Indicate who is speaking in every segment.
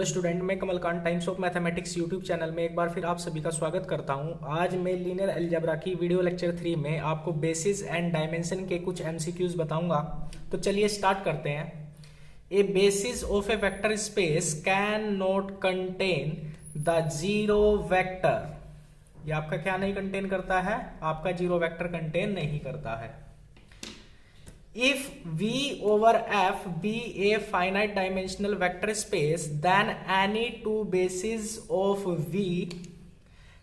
Speaker 1: Hello student, मैं Kamalkant times of mathematics YouTube channel में एक बार फिर आप सभी का स्वागत करता हूं। आज मैं लीनियर अलजेब्रा की वीडियो लेक्चर 3 में आपको बेसिस एंड डायमेंशन के कुछ एमसीक्यूज बताऊंगा। तो चलिए स्टार्ट करते हैं। ए basis of a vector space can not contain the zero vector. ये आपका क्या नहीं कंटेन करता है? आपका जीरो वेक्टर कंटेन नहीं करता है। If V over F be a finite dimensional vector space, then any two bases of V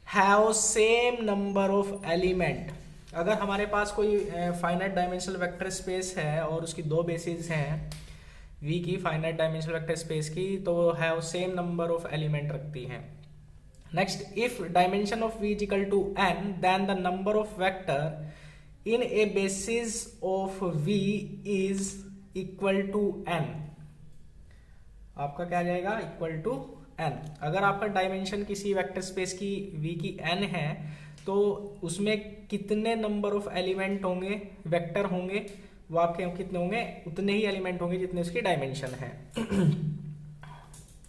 Speaker 1: have same number of element। अगर हमारे पास कोई फाइनाइट डायमेंशनल वेक्टर स्पेस है और उसकी दो बेसिस हैं V की, फाइनाइट डायमेंशनल वेक्टर स्पेस की, तो have same number of element रखती हैं। Next, if dimension of V is equal to n, then the number of vector in a basis of V is equal to n। आपका क्या जाएगा? Equal to n। अगर आपका dimension किसी vector space की V की n है तो उसमें कितने नंबर ऑफ एलिमेंट होंगे, वेक्टर होंगे, वो आपके कितने होंगे? उतने ही एलिमेंट होंगे जितने उसकी डायमेंशन है।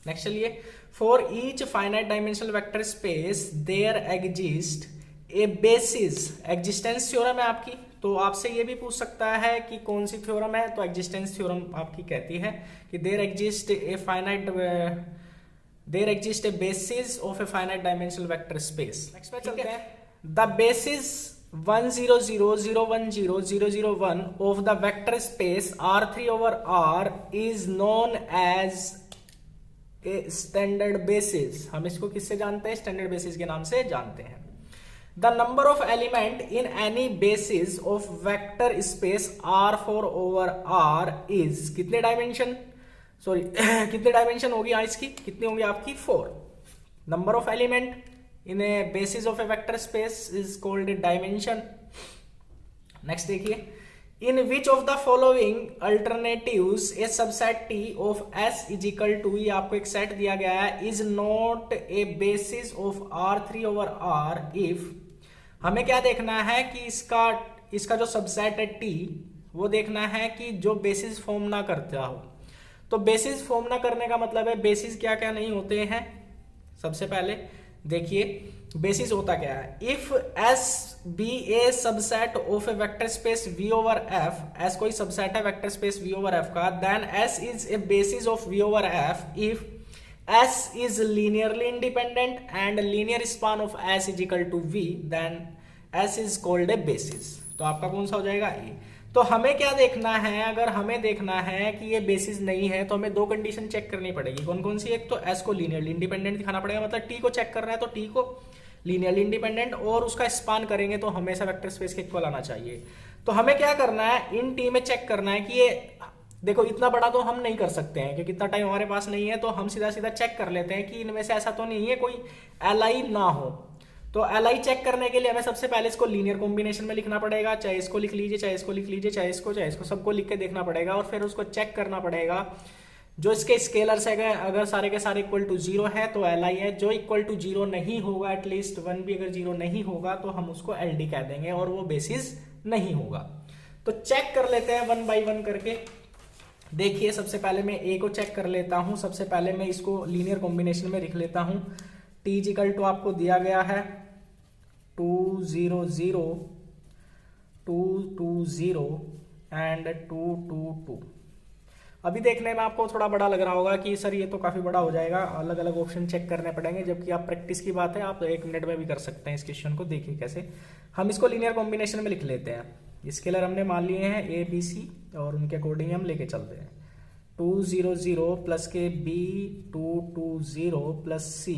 Speaker 1: नेक्स्ट चलिए, for each finite dimensional vector space there exist a basis. Existence theorem है आपकी, तो आपसे ये भी पूछ सकता है कि कौन सी थ्योरम है। तो एग्जिस्टेंस थ्योरम आपकी कहती है कि there exist a basis of a finite dimensional vector space. Next पे चलते हैं। The basis 1 0 0 0 1 0 0 0 1 of the vector space R3 over R is known as a standard basis. हम इसको किससे जानते हैं? स्टैंडर्ड बेसिस के नाम से जानते हैं। The number of element in any basis of vector space R4 over R is कितने डायमेंशन, कितने डायमेंशन होगी इसकी? कितनी होगी आपकी? 4। Number of element in a basis of a vector space is called a dimension. Next देखिए, in which of the following alternatives a subset T of S is equal to, ये आपको एक सेट दिया गया है, is not a basis of R3 over R if. हमें क्या देखना है कि इसका जो सबसेट है T, वो देखना है कि जो बेसिस फॉर्म ना करता हो। तो बेसिस फॉर्म ना करने का मतलब है बेसिस क्या क्या नहीं होते हैं। सबसे पहले देखिए बेसिस होता क्या है। If S be a subset of a vector space V over F, S कोई सबसेट है vector space V over F का, then S is a basis of V over F if S is linearly independent and linear span of S is equal to V, then S is called a basis। तो आपका कौन सा हो जाएगा? ए। तो हमें क्या देखना है? अगर हमें देखना है कि ये बेसिस नहीं है तो हमें दो कंडीशन चेक करनी पड़ेगी। कौन कौन सी? एक तो S को लीनियरली इंडिपेंडेंट दिखाना पड़ेगा, मतलब T को चेक करना है तो T को लीनियरली इंडिपेंडेंट, और उसका स्पान करेंगे तो हमेशा वेक्टर स्पेस के इक्वल आना चाहिए। तो हमें क्या करना है? इन T में चेक करना है कि ये देखो, इतना बड़ा तो हम नहीं कर सकते हैं क्योंकि इतना टाइम हमारे पास नहीं है, तो हम सीधा सीधा चेक कर लेते हैं कि इनमें से ऐसा तो नहीं है कोई Li ना हो। तो Li चेक करने के लिए हमें सबसे पहले इसको लीनियर कॉम्बिनेशन में लिखना पड़ेगा। चाहे इसको लिख लीजिए, चाहे इसको लिख लीजिए, चाहे इसको सबको लिख के देखना पड़ेगा और फिर उसको चेक करना पड़ेगा। जो इसके स्केलर्स है अगर सारे के सारे इक्वल टू 0 है तो Li है, जो इक्वल टू 0 नहीं होगा, एटलीस्ट 1 भी अगर 0 नहीं होगा तो हम उसको LD कह देंगे और वो बेसिस नहीं होगा। तो चेक कर लेते हैं 1 by 1 करके। देखिए, सबसे पहले मैं ए को चेक कर लेता हूं। सबसे पहले मैं इसको लीनियर कॉम्बिनेशन में लिख लेता हूं। T इक्वल टू आपको दिया गया है 2 0 0 2 2 0 एंड 2 2 2। अभी देखने में आपको थोड़ा बड़ा लग रहा होगा कि सर ये तो काफी बड़ा हो जाएगा, अलग अलग ऑप्शन चेक करने पड़ेंगे, जबकि आप प्रैक्टिस की बात है, आप 1 मिनट में भी कर सकते हैं इस क्वेश्चन को। देखिए कैसे हम इसको लीनियर कॉम्बिनेशन में लिख लेते हैं। स्केलर हमने मान लिए हैं A B C और उनके अकॉर्डिंग हम लेके चलते हैं। 2 0 0 प्लस के B 2 2 0 plus C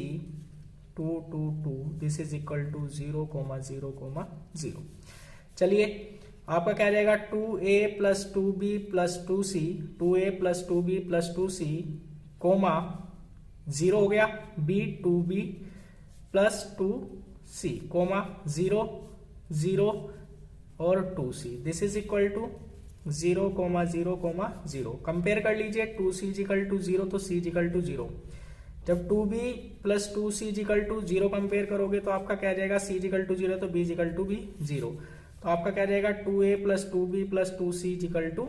Speaker 1: 2 2 2, this is equal to 0 0 0। चलिए, आपका क्या जाएगा? 2A plus 2B plus 2C, 2A plus 2B plus 2C comma 0 हो गया, B 2B plus 2C comma 0 0 और 2C, this is equal to 0 0 0। Compare कर लीजिए, 2C इज इक्वल टू 0 तो C इज इक्वल टू 0। जब 2B plus 2C is equal to 0 compare करोगे तो आपका क्या जाएगा? C इज इक्वल टू 0 तो B इज इक्वल टू भी 0। तो आपका क्या जाएगा? 2A plus 2B plus 2C is equal to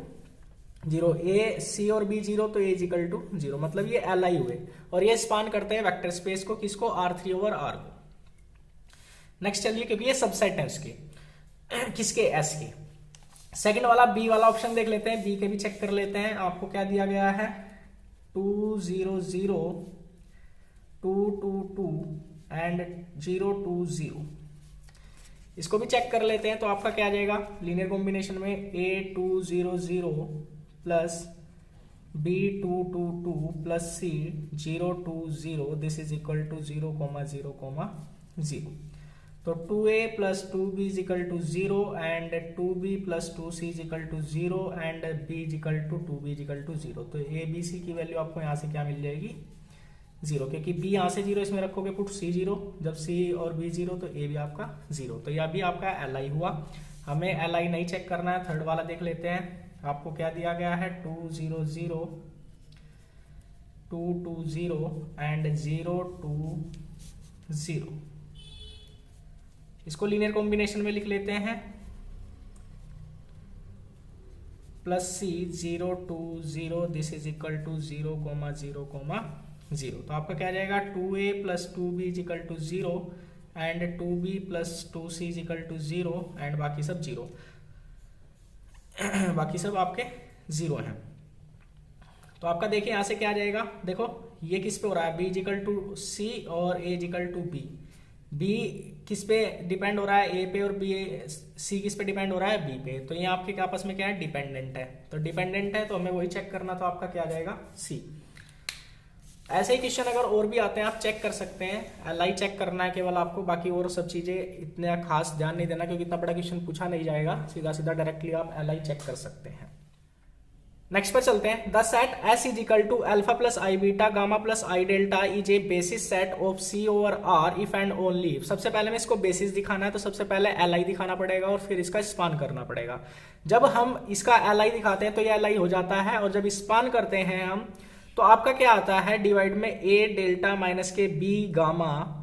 Speaker 1: zero, A C और बी जीरो तो A is equal to zero, मतलब ये एल आई हुए और ये स्पान करते हैं वेक्टर स्पेस को, किसको, R3 ओवर R को। नेक्स्ट चलिए, क्योंकि ये सबसेट है उसके किसके, एस के। सेकंड वाला बी वाला ऑप्शन देख लेते हैं, बी के भी चेक कर लेते हैं। आपको क्या दिया गया है, 2 0 0 2 2 2 एंड 0 2 0। इसको भी चेक कर लेते हैं, तो आपका क्या आ जाएगा लीनियर कॉम्बिनेशन में, A2 0 0 plus B2 2 2 plus C 0 2 0, this is equal to 0 0 0। तो 2A plus 2B is equal to 0 and 2B plus 2C is equal to 0 and B is equal to 2B is equal to 0। तो A B C की value आपको यहाँ से क्या मिल जाएगी, 0, क्योंकि B यहाँ से 0 इसमें रखोगे पुट C 0, जब C और B 0 तो A भी आपका 0। तो यह भी आपका LI हुआ। हमें LI नहीं चेक करना है, थर्ड वाला देख लेते हैं। आपको क्या दिया गया है, 2 0 0 2 2 0 एंड 0 2 0। इसको लीनियर कॉम्बिनेशन में लिख लेते हैं, plus C 0 2 0, this is equal to 0 0 0। तो आपका क्या आ जाएगा, 2A plus 2B is equal to 0 and 2B plus 2C is equal to 0 and बाकी सब 0 बाकी सब आपके 0 हैं। तो आपका देखिए यहाँ से क्या आ जाएगा, देखो ये किस पे हो रहा है, B is equal to C और A is equal to B। B किस पे डिपेंड हो रहा है, A पे, और C किस पे डिपेंड हो रहा है, B पे। तो ये आपके आपस में क्या है, डिपेंडेंट है। तो डिपेंडेंट है तो हमें वही चेक करना, तो आपका क्या आ जाएगा, C। ऐसे ही क्वेश्चन अगर और भी आते हैं आप चेक कर सकते हैं, LI चेक करना है केवल आपको, बाकी और सब चीजें इतना खास ध्यान नहीं देना, क्योंकि इतना बड़ा क्वेश्चन पूछा नहीं जाएगा, सीधा सीधा डायरेक्टली आप LI चेक कर सकते हैं। नेक्स्ट पर चलते हैं, the set S is equal to alpha plus i beta gamma plus i delta is a basis set of C over R if and only if. सबसे पहले में इसको बेसिस दिखाना है, तो सबसे पहले LI दिखाना पड़ेगा और फिर इसका स्पान करना पड़ेगा। जब हम इसका LI दिखाते हैं तो ये LI हो जाता है, और जब स्पान करते हैं हम तो आपका क्या आता है, डिवाइड में A डेल्टा माइनस के B gamma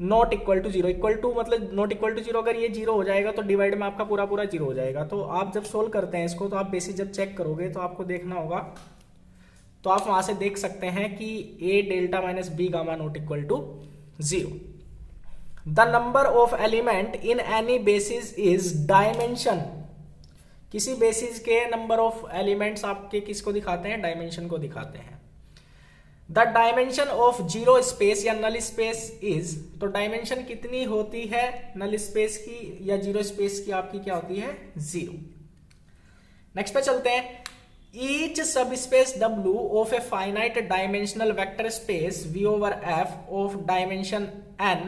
Speaker 1: not equal to 0, equal to मतलब नॉट इक्वल टू 0, अगर ये 0 हो जाएगा तो डिवाइड में आपका पूरा पूरा 0 हो जाएगा। तो आप जब सोल्व करते हैं इसको, तो आप बेसिस जब चेक करोगे तो आपको देखना होगा, तो आप वहां से देख सकते हैं कि A delta minus B gamma not equal to 0। The number of element in any basis is dimension. किसी बेसिस के नंबर ऑफ एलिमेंट्स आपके किसको दिखाते हैं, डायमेंशन को दिखाते हैं। The dimension of zero space या नल स्पेस इज, तो डायमेंशन कितनी होती है नल स्पेस की या जीरो स्पेस की, आपकी क्या होती है, 0। नेक्स्ट पे चलते हैं, ईच सब space W of a finite dimensional vector space V over F of dimension n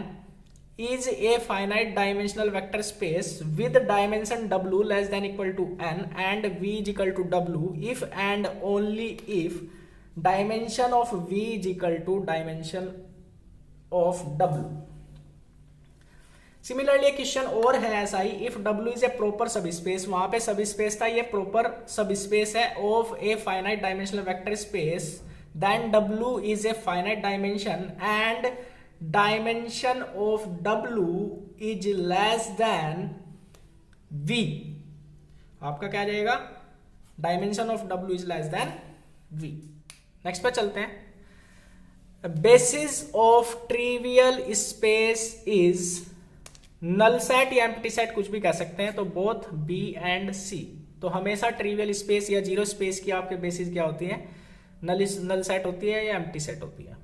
Speaker 1: is a finite dimensional vector space with dimension W less than equal to n and V is equal to W if and only if dimension of V is equal to dimension of W। Similarly question और है ऐसा ही, if W is a proper सब space, वहां पे सब space था, ये प्रॉपर सब स्पेस है of a finite dimensional vector space, then W is a finite dimension and dimension of W is less than V। आपका क्या आ जाएगा, dimension of W is less than V। Next पे चलते हैं, basis of trivial space is null set या empty set, कुछ भी कह सकते हैं, तो बोथ B एंड C। तो हमेशा ट्रिवियल स्पेस या जीरो स्पेस की आपके बेसिस क्या होती है, नल सेट होती है या एम्प्टी सेट होती है।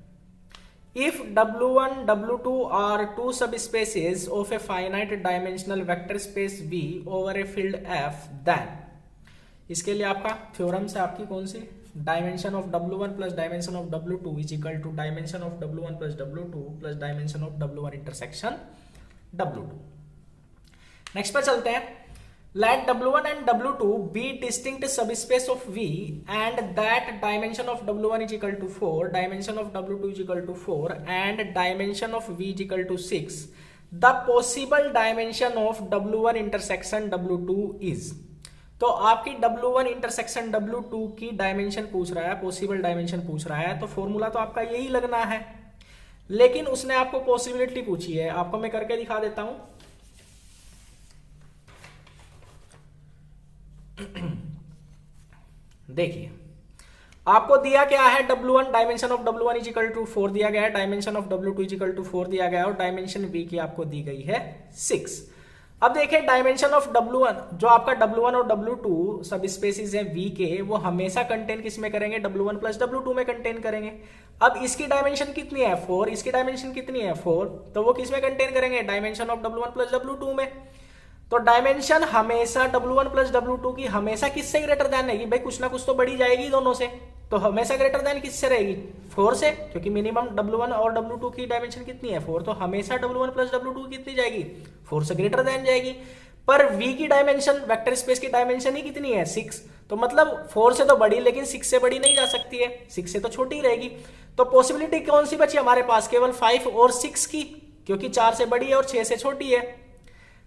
Speaker 1: If W1, W2 are two subspaces of a finite dimensional vector space V over a field F, then इसके लिए आपका थ्योरम से आपकी कौन सी, dimension of W1 plus dimension of W2 is equal to dimension of W1 plus W2 plus dimension of W1 intersection W2। Next पर चलते हैं, let W1 and W2 be distinct subspace of V and that dimension of W1 is equal to 4, dimension of W2 is equal to 4 and dimension of V is equal to 6. The possible dimension of W1 intersection W2 is, तो आपकी W1 intersection W2 की dimension पूछ रहा है, possible dimension पूछ रहा है, तो फॉर्मूला तो आपका यही लगना है, लेकिन उसने आपको पॉसिबिलिटी पूछी है। आपको मैं करके दिखा देता हूं, देखिए आपको दिया क्या है, W1 dimension of W1 is equal to 4 दिया गया है, dimension of W2 is equal to 4 दिया गया है और डायमेंशन V की आपको दी गई है 6। अब देखिए डायमेंशन ऑफ W1, जो आपका W1 और W2 सब स्पेसिस है V के, वो हमेशा कंटेन किस में करेंगे, W1 प्लस W2 में कंटेन करेंगे। अब इसकी डायमेंशन कितनी है 4, इसकी डायमेंशन कितनी है 4, तो वो किस में कंटेन करेंगे, dimension of W1 plus W2 में। तो डायमेंशन हमेशा W1 प्लस W2 की हमेशा किससे ग्रेटर देन रहेगी, भाई कुछ ना कुछ तो बड़ी जाएगी दोनों से, तो हमेशा ग्रेटर देन किससे रहेगी, 4 से, क्योंकि मिनिमम W1 और W2 की डायमेंशन कितनी है 4, तो हमेशा W1 प्लस W2 कितनी जाएगी, 4 से ग्रेटर देन जाएगी। पर V की डायमेंशन, वेक्टर स्पेस की डायमेंशन ही कितनी है 6, तो मतलब 4 से तो बड़ी लेकिन 6 से बड़ी नहीं जा सकती है, 6 से तो छोटी रहेगी। तो पॉसिबिलिटी कौन सी बची हमारे पास, केवल 5 और 6 की, क्योंकि 4 से बड़ी है और 6 से छोटी है,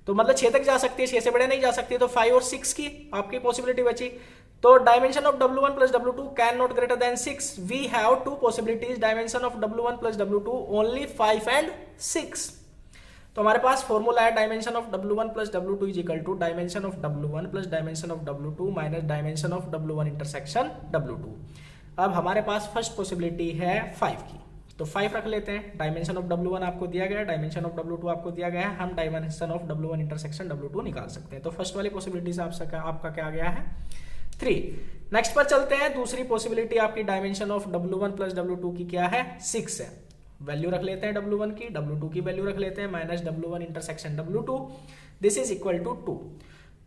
Speaker 1: तो मतलब 6 तक जा सकती है, 6 से बड़े नहीं जा सकती, तो 5 और 6 की आपकी पॉसिबिलिटी बची। तो dimension of W1 plus W2 can not greater than 6, we have two possibilities, dimension of W1 plus W2 only 5 and 6। तो हमारे पास फॉर्मूला है dimension of W1 plus W2 is equal to dimension of W1 plus dimension of W2 minus dimension of W1 intersection W2। अब हमारे पास first possibility है 5 की, तो 5 रख लेते हैं। डायमेंशन ऑफ W1 आपको दिया गया है, डायमेंशन ऑफ W2 आपको दिया गया है, हम dimension of W1 intersection W2 निकाल सकते हैं। तो फर्स्ट वाली पॉसिबिलिटी से आपका क्या आ गया है 3। नेक्स्ट पर चलते हैं, दूसरी पॉसिबिलिटी आपकी dimension of W1 plus W2 की क्या है 6 है, वैल्यू रख लेते हैं W1 की, W2 की वैल्यू रख लेते हैं, minus W1 intersection W2, this is equal to 2।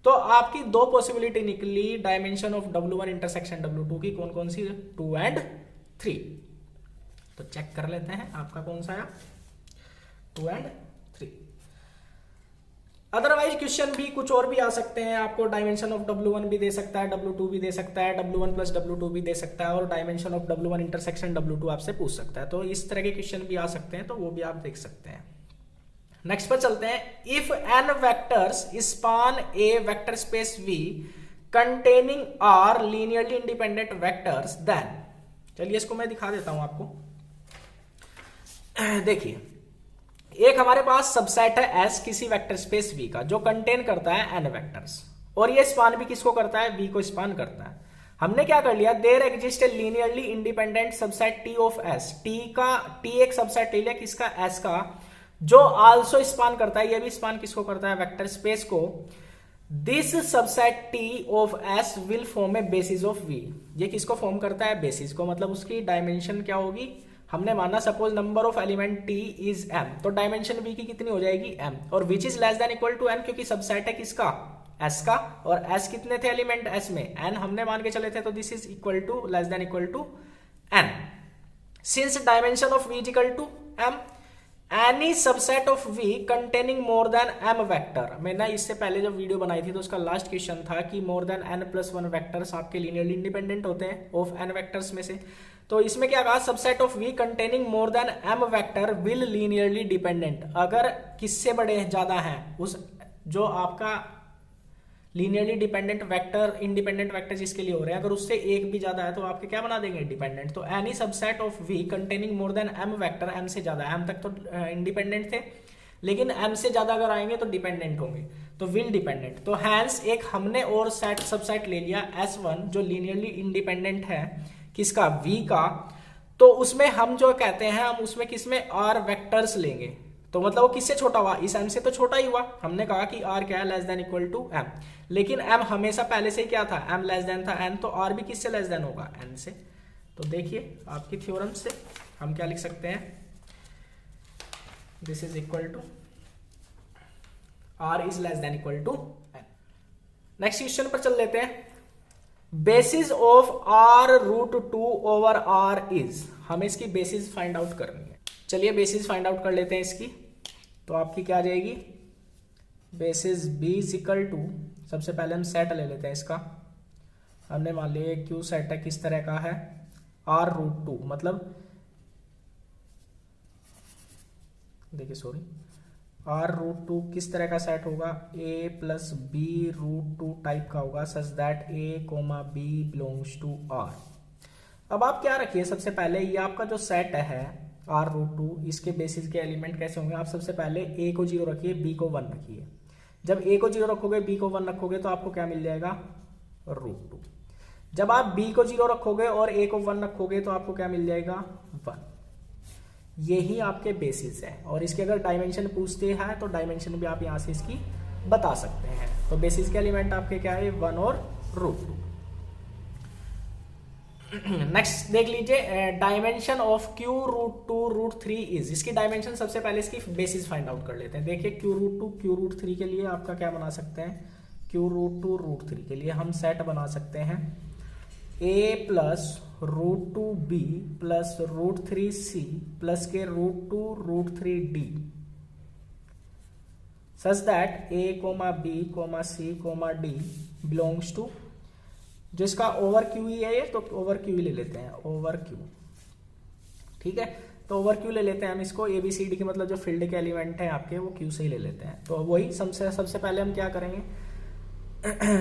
Speaker 1: तो आपकी दो पॉसिबिलिटी निकली dimension of W1 intersection W2 की, कौन कौन सी, 2 एंड 3। तो चेक कर लेते हैं आपका कौन सा आया, 2 एंड 3। अदरवाइज क्वेश्चन भी कुछ और भी आ सकते हैं, आपको डायमेंशन ऑफ W1 भी दे सकता है, W2 भी दे सकता है, W1 प्लस W2 भी दे सकता है, और dimension of W1 intersection W2 आपसे पूछ सकता है। तो इस तरह के क्वेश्चन भी आ सकते हैं, तो वो भी आप देख सकते हैं। नेक्स्ट पर चलते हैं, if n vectors span a vector space V containing R linearly independent vectors, then, चलिए इसको मैं दिखा देता हूं आपको। देखिए एक हमारे पास सबसेट है S किसी वेक्टर स्पेस V का, जो कंटेन करता है n वेक्टर्स, और ये स्पान भी किसको करता है, V को स्पान करता है। हमने क्या कर लिया, there exist a linearly independent subset T of S, T एक सबसेट ले लिया किसका, S का, जो आल्सो स्पान करता है, ये भी स्पान किसको करता है, वेक्टर स्पेस को। This subset T of S will form A basis of V, ये किसको फॉर्म करता है, बेसिस को, मतलब उसकी डायमेंशन क्या होगी, हमने माना suppose number of element T is M, तो डायमेंशन V की कितनी हो जाएगी M, और which is less than equal to N, क्योंकि सबसेट है किसका, S का, और S कितने थे एलिमेंट S में, N हमने मान के चले थे, तो this is equal to less than equal to N। Since dimension of V is equal to M, any subset of V containing more than M vector, मैंने इससे पहले जब वीडियो बनाई थी तो उसका लास्ट क्वेश्चन था कि मोर देन n+1 वेक्टर्स आपके लीनियरली इंडिपेंडेंट होते हैं ऑफ n वेक्टर्स में से। तो इसमें क्या कहा, subset of V containing more than M vector will linearly dependent, अगर किससे बड़े ज्यादा हैं, उस जो आपका linearly dependent vector, independent vector जिसके लिए हो रहे हैं, अगर उससे एक भी ज्यादा है तो आपके क्या बना देंगे, डिपेंडेंट। तो any subset of V containing more than M vector, M से ज्यादा, M तक तो इंडिपेंडेंट थे, लेकिन M से ज्यादा अगर आएंगे तो डिपेंडेंट होंगे, तो विल डिपेंडेंट। तो हैंस एक हमने और सेट सबसेट ले लिया S1, जो लीनियरली इंडिपेंडेंट है किसका, V का, तो उसमें हम जो कहते हैं, हम उसमें किसमें R वेक्टर्स लेंगे, तो मतलब वो किससे छोटा हुआ, इस M से तो छोटा ही हुआ। हमने कहा कि R क्या है, less than equal to M, लेकिन M हमेशा पहले से ही क्या था, M लेस देन था N, तो R भी किससे लेस देन होगा, N से। तो देखिए आपकी थ्योरम से हम क्या लिख सकते हैं, this is equal to R is less than equal to N। Next question पर चल लेते हैं, basis of R√2 over R is, हमें इसकी बेसिस फाइंड आउट करनी है। चलिए बेसिस फाइंड आउट कर लेते हैं इसकी, तो आपकी क्या आ जाएगी, basis B is equal to, सबसे पहले हम सेट ले लेते हैं इसका, हमने मान लिया क्यू सेट है किस तरह का है, R√2, मतलब देखिए सॉरी, R√2 किस तरह का सेट होगा, A प्लस B√2 टाइप का होगा, such that A, B belongs to R। अब आप क्या रखिए, सबसे पहले ये आपका जो सेट है R√2, इसके बेसिस के एलिमेंट कैसे होंगे, आप सबसे पहले A को 0 रखिए, B को 1 रखिए। जब A को 0 रखोगे, B को 1 रखोगे, तो आपको क्या मिल जाएगा, √2। जब आप b को 0 रखोगे और a को 1 रखोगे तो आपको क्या मिल जाएगा 1। यही आपके बेसिस है, और इसके अगर डायमेंशन पूछते हैं तो डायमेंशन भी आप यहां से इसकी बता सकते हैं। तो बेसिस के एलिमेंट आपके क्या है 1 और √2। नेक्स्ट देख लीजिए, डायमेंशन ऑफ q √2 √3 इज। इसकी डायमेंशन सबसे पहले इसकी बेसिस फाइंड आउट कर लेते हैं। देखिए q √2 q √3 के लिए आपका क्या बना सकते हैं, q √2 √3 के लिए हम सेट बना सकते हैं a plus √2b plus √3c plus के √2 √3d such that a, b, c, d belongs to, जो इसका ओवर क्यू ही है ये, तो ओवर क्यू ही ले लेते हैं, ओवर क्यू। ठीक है, तो ओवर क्यू ले लेते हैं हम इसको, ए बी सी डी के मतलब जो फील्ड के एलिमेंट हैं आपके वो क्यू से ही ले लेते हैं। तो वही सबसे पहले हम क्या करेंगे,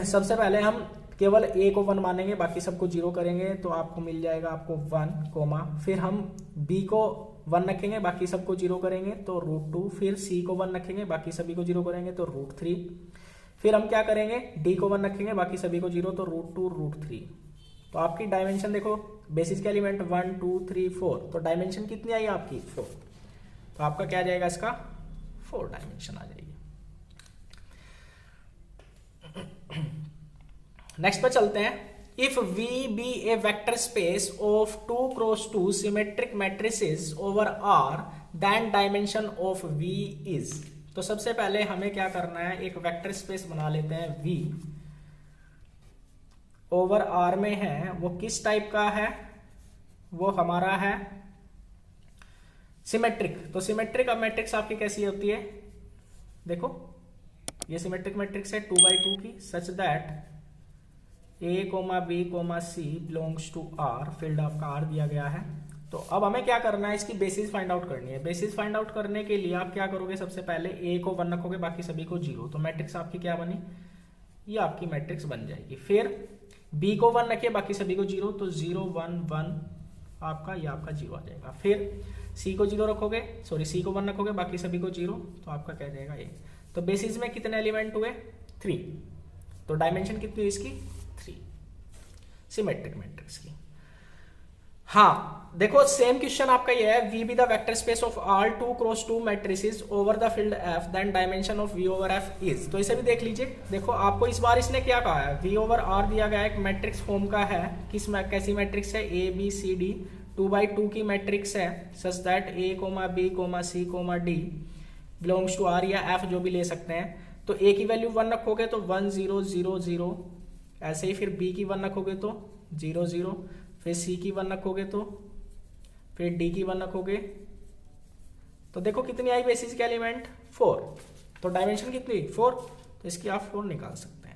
Speaker 1: सबसे पहले हम केवल ए को 1 मानेंगे, बाकी सबको 0 करेंगे, तो आपको मिल जाएगा आपको 1 कोमा, फिर हम बी को 1 रखेंगे, बाकी सबको 0 करेंगे तो √2, फिर सी को 1 रखेंगे, बाकी सभी को 0 करेंगे तो √3, फिर हम क्या करेंगे डी को 1 रखेंगे, बाकी सभी को 0 तो √2 √3। तो आपकी डायमेंशन देखो, बेसिस के एलिमेंट 1 2 3 4, तो डायमेंशन कितनी आई आपकी 4। तो आपका क्या जाएगा इसका 4 डायमेंशन आ जाएगी। नेक्स्ट पे चलते हैं। If V be a vector space of 2 × 2 symmetric matrices over R, then dimension of V is। तो सबसे पहले हमें क्या करना है, एक वेक्टर स्पेस बना लेते हैं V ओवर R में है, वो किस टाइप का है, वो हमारा है सिमेट्रिक। तो सिमेट्रिक अब मैट्रिक्स आपकी कैसी होती है, देखो ये सिमेट्रिक मैट्रिक्स है 2x2 की, such that a, b, c belongs to R, field आपका R दिया गया है। तो अब हमें क्या करना है, इसकी बेसिस फाइंड आउट करनी है। बेसिस फाइंड आउट करने के लिए आप क्या करोगे, सबसे पहले a को 1 रखोगे, बाकी सभी को 0, तो मैट्रिक्स आपकी क्या बनी, ये आपकी मैट्रिक्स बन जाएगी। फिर b को 1 रखिए, बाकी सभी को 0, तो 0 1 1 आपका, ये आपका 0 आ जाएगा। फिर c को 0 रखोगे, सॉरी c को 1 रखोगे, बाकी सभी को 0, तो आपका क्या जाएगा a। तो बेसिस में कितने एलिमेंट हुए 3, तो डायमेंशन कितनी हुई इसकी 3, सिमेट्रिक मैट्रिक्स की। हाँ देखो सेम क्वेश्चन आपका ये है, V be the vector space of R 2 × 2 matrices over the field F, then dimension of V over F is। तो इसे भी देख लीजिए, देखो आपको इस बार इसने क्या कहा है, V over R दिया गया एक मैट्रिक्स फॉर्म का है, कैसी मैट्रिक्स है, A B C D 2x2 की मैट्रिक्स है, such that A, B, C, D belongs to R या F जो भी ले सकते हैं। तो A की वैल्यू 1 रखोगे तो 1 0 0 0, ऐसे ही फिर B की 1 रखोगे तो 0 0, फिर C की 1 रखोगे तो, फिर D की 1 रखोगे, तो देखो कितनी आई बेसिस के एलिमेंट 4, तो डायमेंशन कितनी 4, तो इसकी आप 4 निकाल सकते हैं।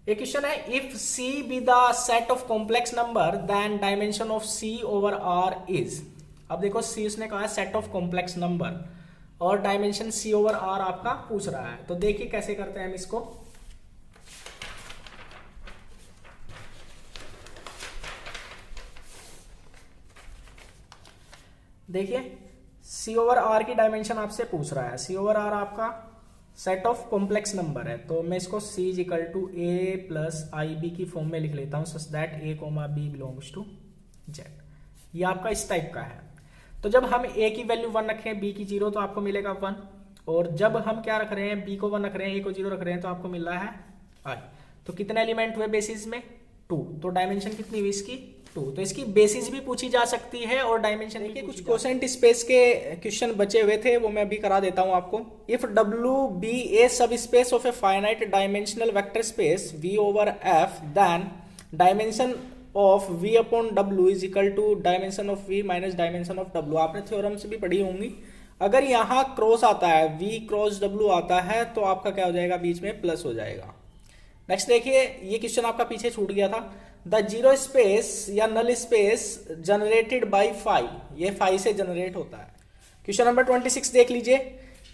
Speaker 1: एक क्वेश्चन है, if C be the set of complex number then dimension of C over R is। अब देखो C उसने कहा है सेट ऑफ कॉम्प्लेक्स नंबर, और डायमेंशन C ओवर R आपका पूछ रहा है। तो देखिए कैसे करते हैं हम इसको, देखिए C ओवर R की डायमेंशन आपसे पूछ रहा है। C ओवर R आपका सेट ऑफ कॉम्प्लेक्स नंबर है, तो मैं इसको C = A + IB की फॉर्म में लिख लेता हूं, such that A, B belongs to Z। ये आपका इस टाइप का है। तो जब हम A की वैल्यू 1 रखें, B की 0, तो आपको मिलेगा 1, और जब हम क्या रख रहे हैं, B को 1 रख रहे हैं, A को 0 रख रहे हैं, तो आपको मिल रहा है I। तो कितने एलिमेंट हुए बेसिस में 2, तो डायमेंशन कितनी हुई इसकी 2। तो इसकी बेसिस भी पूछी जा सकती है और डायमेंशन। देखिए कुछ कोसेंट स्पेस के क्वेश्चन बचे हुए थे, वो मैं अभी करा देता हूं आपको। If W be a subspace of a finite dimensional vector space V over F, then dimension of V upon W is equal to dimension of V minus dimension of W। आपने थ्योरम से भी पढ़ी होंगी। अगर यहाँ cross आता है, V cross W आता है, तो आपका क्या हो जाएगा, बीच में प्लस हो जाएगा। नेक्स्ट देखिए, ये क्वेश्चन आपका पीछे छूट गया था। द जीरो स्पेस या null space generated by phi, ये फाई से जनरेट होता है। क्वेश्चन नंबर 26 देख लीजिए।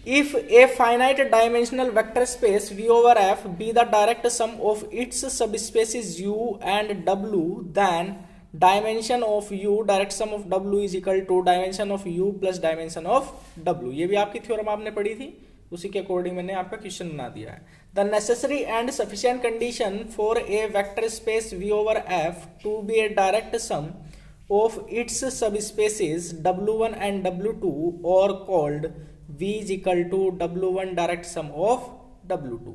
Speaker 1: If a finite dimensional vector space V over F be the direct sum of its subspaces U and W, then dimension of U direct sum of W is equal to dimension of U plus dimension of W। ये भी आपकी theorem आपने पढ़ी थी, उसी के according मैंने आपका क्वेश्चन बना दिया है। The necessary and sufficient condition for a vector space V over F to be a direct sum of its subspaces W1 and W2 और called V is equal to W1 direct sum of W2।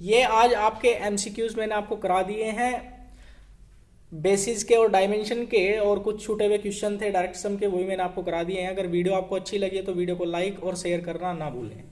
Speaker 1: ये आज आपके MCQs मैंने आपको करा दिए हैं basis के और डायमेंशन के, और कुछ छूटे हुए क्वेश्चन थे डायरेक्ट सम के, वही मैंने आपको करा दिए हैं। अगर वीडियो आपको अच्छी लगी तो वीडियो को लाइक और शेयर करना ना भूलें।